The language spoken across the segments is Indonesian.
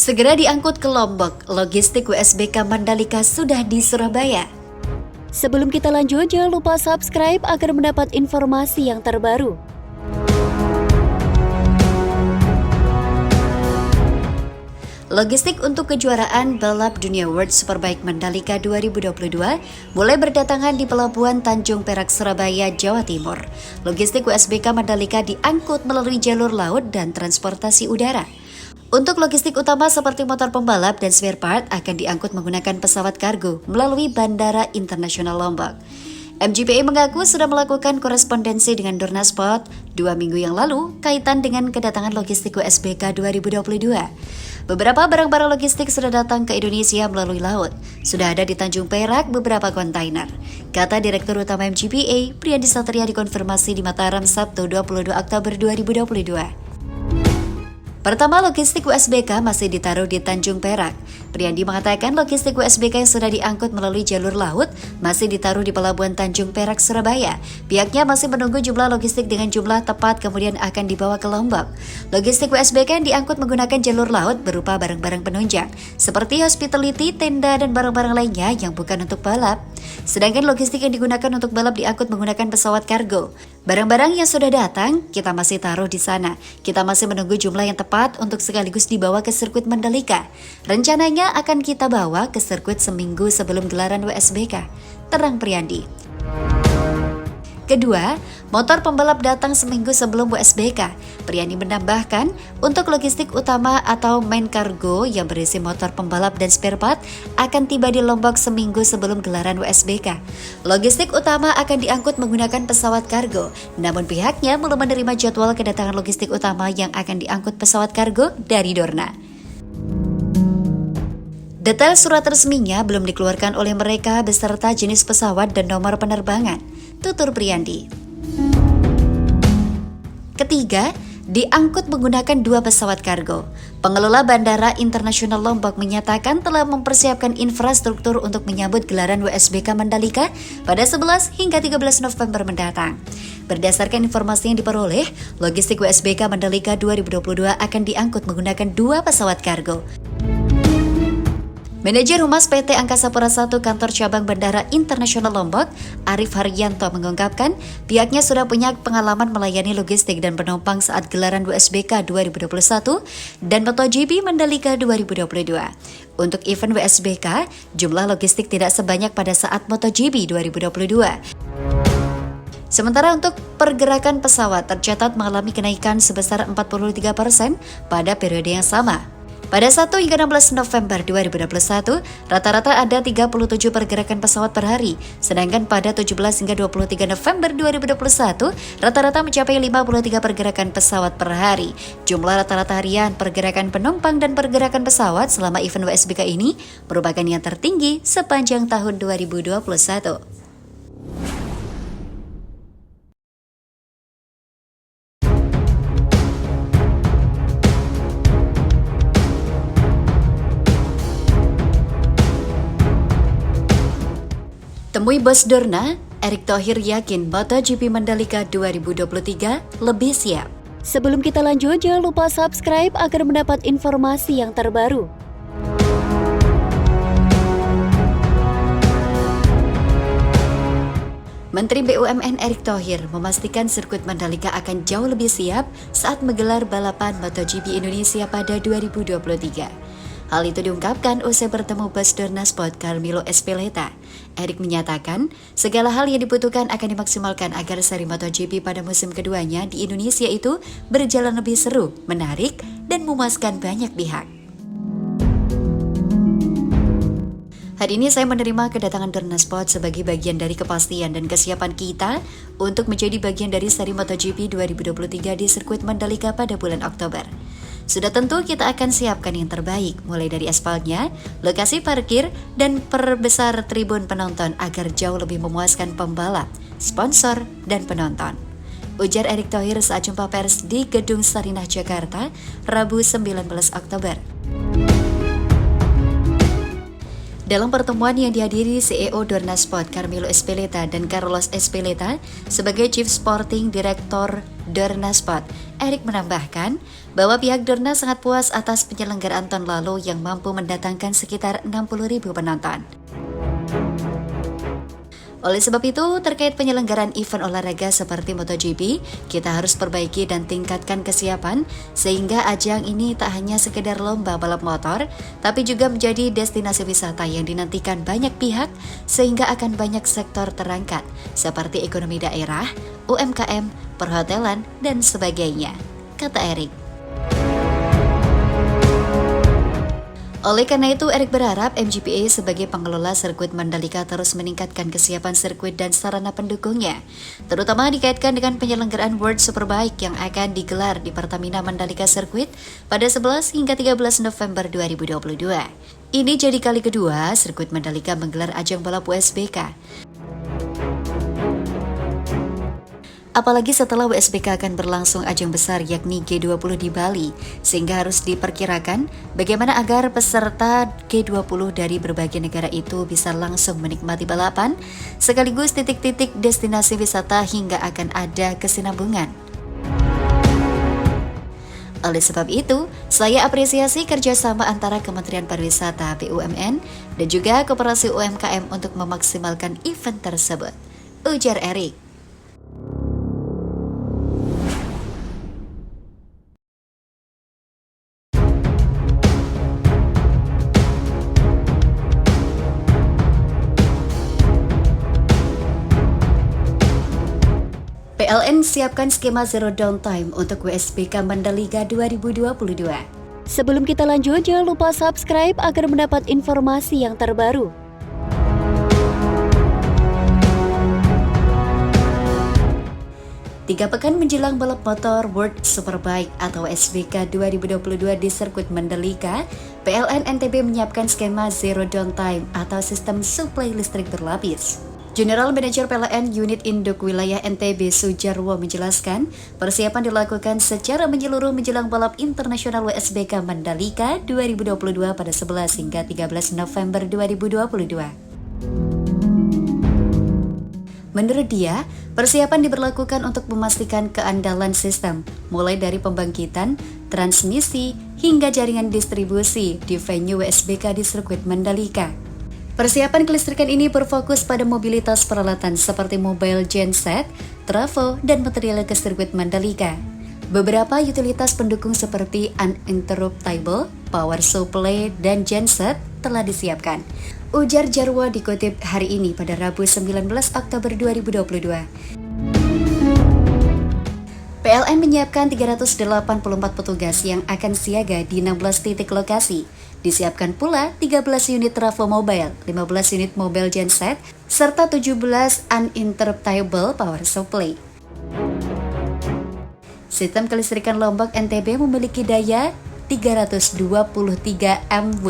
Segera diangkut ke Lombok, logistik WSBK Mandalika sudah di Surabaya. Sebelum kita lanjut, jangan lupa subscribe agar mendapat informasi yang terbaru. Logistik untuk kejuaraan balap dunia World Superbike Mandalika 2022 mulai berdatangan di Pelabuhan Tanjung Perak, Surabaya, Jawa Timur. Logistik WSBK Mandalika diangkut melalui jalur laut dan transportasi udara. Untuk logistik utama seperti motor pembalap dan spare part akan diangkut menggunakan pesawat kargo melalui Bandara Internasional Lombok. MGPA mengaku sudah melakukan korespondensi dengan Dornasport 2 minggu yang lalu kaitan dengan kedatangan logistik WSBK 2022. Beberapa barang-barang logistik sudah datang ke Indonesia melalui laut. Sudah ada di Tanjung Perak beberapa kontainer. Kata Direktur Utama MGPA, Priyandi Satria dikonfirmasi di Mataram Sabtu 22 Oktober 2022. Pertama, logistik WSBK masih ditaruh di Tanjung Perak. Priyandi mengatakan logistik WSBK yang sudah diangkut melalui jalur laut masih ditaruh di Pelabuhan Tanjung Perak, Surabaya. Pihaknya masih menunggu jumlah logistik dengan jumlah tepat kemudian akan dibawa ke Lombok. Logistik WSBK yang diangkut menggunakan jalur laut berupa barang-barang penunjang, seperti hospitality, tenda, dan barang-barang lainnya yang bukan untuk balap. Sedangkan logistik yang digunakan untuk balap diangkut menggunakan pesawat kargo. Barang-barang yang sudah datang, kita masih taruh di sana. Kita masih menunggu jumlah yang tepat untuk sekaligus dibawa ke sirkuit Mandalika. Rencananya akan kita bawa ke sirkuit seminggu sebelum gelaran WSBK, terang Priyandi. Kedua, motor pembalap datang seminggu sebelum WSBK. Priyandi menambahkan, untuk logistik utama atau main cargo yang berisi motor pembalap dan spare part akan tiba di Lombok seminggu sebelum gelaran WSBK. Logistik utama akan diangkut menggunakan pesawat kargo, namun pihaknya belum menerima jadwal kedatangan logistik utama yang akan diangkut pesawat kargo dari Dorna. Detail surat resminya belum dikeluarkan oleh mereka beserta jenis pesawat dan nomor penerbangan, tutur Priyandi. Ketiga, diangkut menggunakan 2 pesawat kargo. Pengelola Bandara Internasional Lombok menyatakan telah mempersiapkan infrastruktur untuk menyambut gelaran WSBK Mandalika pada 11 hingga 13 November mendatang. Berdasarkan informasi yang diperoleh, logistik WSBK Mandalika 2022 akan diangkut menggunakan 2 pesawat kargo. Manajer Humas PT Angkasa Pura I Kantor Cabang Bandara Internasional Lombok, Arif Haryanto mengungkapkan pihaknya sudah punya pengalaman melayani logistik dan penumpang saat gelaran WSBK 2021 dan MotoGP Mandalika 2022. Untuk event WSBK, jumlah logistik tidak sebanyak pada saat MotoGP 2022. Sementara untuk pergerakan pesawat tercatat mengalami kenaikan sebesar 43% pada periode yang sama. Pada 1 hingga 16 November 2021, rata-rata ada 37 pergerakan pesawat per hari, sedangkan pada 17 hingga 23 November 2021, rata-rata mencapai 53 pergerakan pesawat per hari. Jumlah rata-rata harian pergerakan penumpang dan pergerakan pesawat selama event WSBK ini merupakan yang tertinggi sepanjang tahun 2021. Temui Bos Dorna, Erick Thohir yakin MotoGP Mandalika 2023 lebih siap. Sebelum kita lanjut, jangan lupa subscribe agar mendapat informasi yang terbaru. Menteri BUMN Erick Thohir memastikan sirkuit Mandalika akan jauh lebih siap saat menggelar balapan MotoGP Indonesia pada 2023. Hal itu diungkapkan usai bertemu Bos Dorna Sport Carmelo Ezpeleta. Erick menyatakan, segala hal yang dibutuhkan akan dimaksimalkan agar seri MotoGP pada musim keduanya di Indonesia itu berjalan lebih seru, menarik, dan memuaskan banyak pihak. Hari ini saya menerima kedatangan Dorna Sport sebagai bagian dari kepastian dan kesiapan kita untuk menjadi bagian dari seri MotoGP 2023 di sirkuit Mandalika pada bulan Oktober. Sudah tentu kita akan siapkan yang terbaik, mulai dari aspalnya, lokasi parkir, dan perbesar tribun penonton agar jauh lebih memuaskan pembalap, sponsor, dan penonton. Ujar Erick Thohir saat jumpa pers di Gedung Sarinah, Jakarta, Rabu 19 Oktober. Dalam pertemuan yang dihadiri CEO Dorna Sport Carmelo Ezpeleta dan Carlos Ezpeleta sebagai Chief Sporting Director Dorna Sport, Eric menambahkan bahwa pihak Dorna sangat puas atas penyelenggaraan tahun lalu yang mampu mendatangkan sekitar 60.000 penonton. Oleh sebab itu, terkait penyelenggaraan event olahraga seperti MotoGP, kita harus perbaiki dan tingkatkan kesiapan sehingga ajang ini tak hanya sekedar lomba balap motor, tapi juga menjadi destinasi wisata yang dinantikan banyak pihak sehingga akan banyak sektor terangkat seperti ekonomi daerah, UMKM, perhotelan, dan sebagainya, kata Eric. Oleh karena itu, Eric berharap MGPA sebagai pengelola sirkuit Mandalika terus meningkatkan kesiapan sirkuit dan sarana pendukungnya, terutama dikaitkan dengan penyelenggaraan World Superbike yang akan digelar di Pertamina Mandalika Circuit pada 11 hingga 13 November 2022. Ini jadi kali kedua sirkuit Mandalika menggelar ajang balap WSBK. Apalagi setelah WSBK akan berlangsung ajang besar yakni G20 di Bali, sehingga harus diperkirakan bagaimana agar peserta G20 dari berbagai negara itu bisa langsung menikmati balapan, sekaligus titik-titik destinasi wisata hingga akan ada kesinambungan. Oleh sebab itu, saya apresiasi kerjasama antara Kementerian Pariwisata BUMN dan juga Koperasi UMKM untuk memaksimalkan event tersebut, ujar Eric. PLN siapkan skema zero downtime untuk WSBK Mandalika 2022. Sebelum kita lanjut, jangan lupa subscribe agar mendapat informasi yang terbaru. Tiga pekan menjelang balap motor World Superbike atau WSBK 2022 di sirkuit Mandalika, PLN NTB menyiapkan skema zero downtime atau sistem suplai listrik berlapis. General Manager PLN Unit Induk Wilayah NTB Sujarwo menjelaskan, persiapan dilakukan secara menyeluruh menjelang balap internasional WSBK Mandalika 2022 pada 11 hingga 13 November 2022. Menurut dia, persiapan diberlakukan untuk memastikan keandalan sistem, mulai dari pembangkitan, transmisi, hingga jaringan distribusi di venue WSBK di sirkuit Mandalika. Persiapan kelistrikan ini berfokus pada mobilitas peralatan seperti mobile genset, trafo, dan material ke sirkuit Mandalika. Beberapa utilitas pendukung seperti uninterruptible, power supply, dan genset telah disiapkan, ujar Jarwo dikutip hari ini pada Rabu 19 Oktober 2022. PLN menyiapkan 384 petugas yang akan siaga di 16 titik lokasi. Disiapkan pula 13 unit trafo mobile, 15 unit mobile genset, serta 17 uninterruptible power supply. Sistem kelistrikan Lombok NTB memiliki daya 323 MW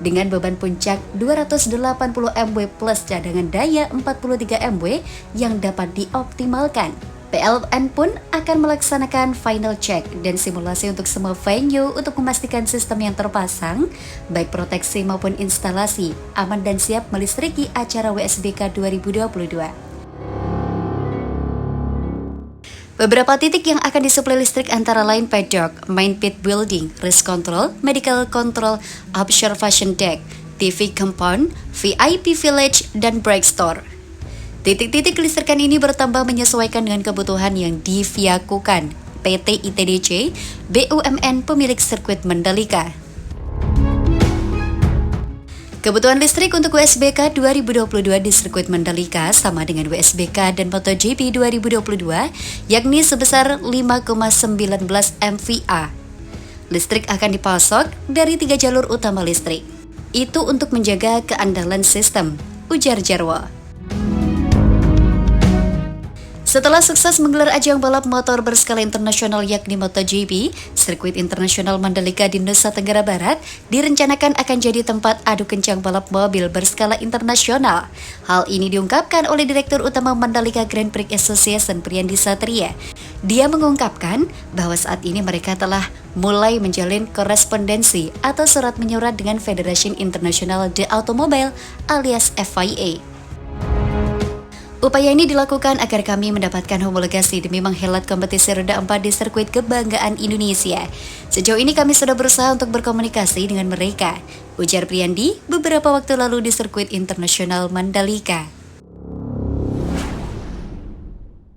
dengan beban puncak 280 MW plus cadangan daya 43 MW yang dapat dioptimalkan. PLN pun akan melaksanakan final check dan simulasi untuk semua venue untuk memastikan sistem yang terpasang, baik proteksi maupun instalasi, aman dan siap melistriki acara WSBK 2022. Beberapa titik yang akan disuplai listrik antara lain paddock, main pit building, race control, medical control, observation deck, TV compound, VIP village, dan break store. Titik-titik kelistrikan ini bertambah menyesuaikan dengan kebutuhan yang diviakukan PT ITDC, BUMN pemilik sirkuit Mandalika. Kebutuhan listrik untuk WSBK 2022 di sirkuit Mandalika sama dengan WSBK dan MotoGP 2022, yakni sebesar 5,19 MVA. Listrik akan dipasok dari 3 jalur utama listrik. Itu untuk menjaga keandalan sistem, ujar Jarwo. Setelah sukses menggelar ajang balap motor berskala internasional yakni MotoGP, sirkuit internasional Mandalika di Nusa Tenggara Barat direncanakan akan jadi tempat adu kencang balap mobil berskala internasional. Hal ini diungkapkan oleh Direktur Utama Mandalika Grand Prix Association Priyandi Satria. Dia mengungkapkan bahwa saat ini mereka telah mulai menjalin korespondensi atau surat menyurat dengan Federation International de Automobile alias FIA. Upaya ini dilakukan agar kami mendapatkan homologasi demi menghelat kompetisi roda 4 di sirkuit kebanggaan Indonesia. Sejauh ini kami sudah berusaha untuk berkomunikasi dengan mereka, ujar Priyandi beberapa waktu lalu di sirkuit internasional Mandalika.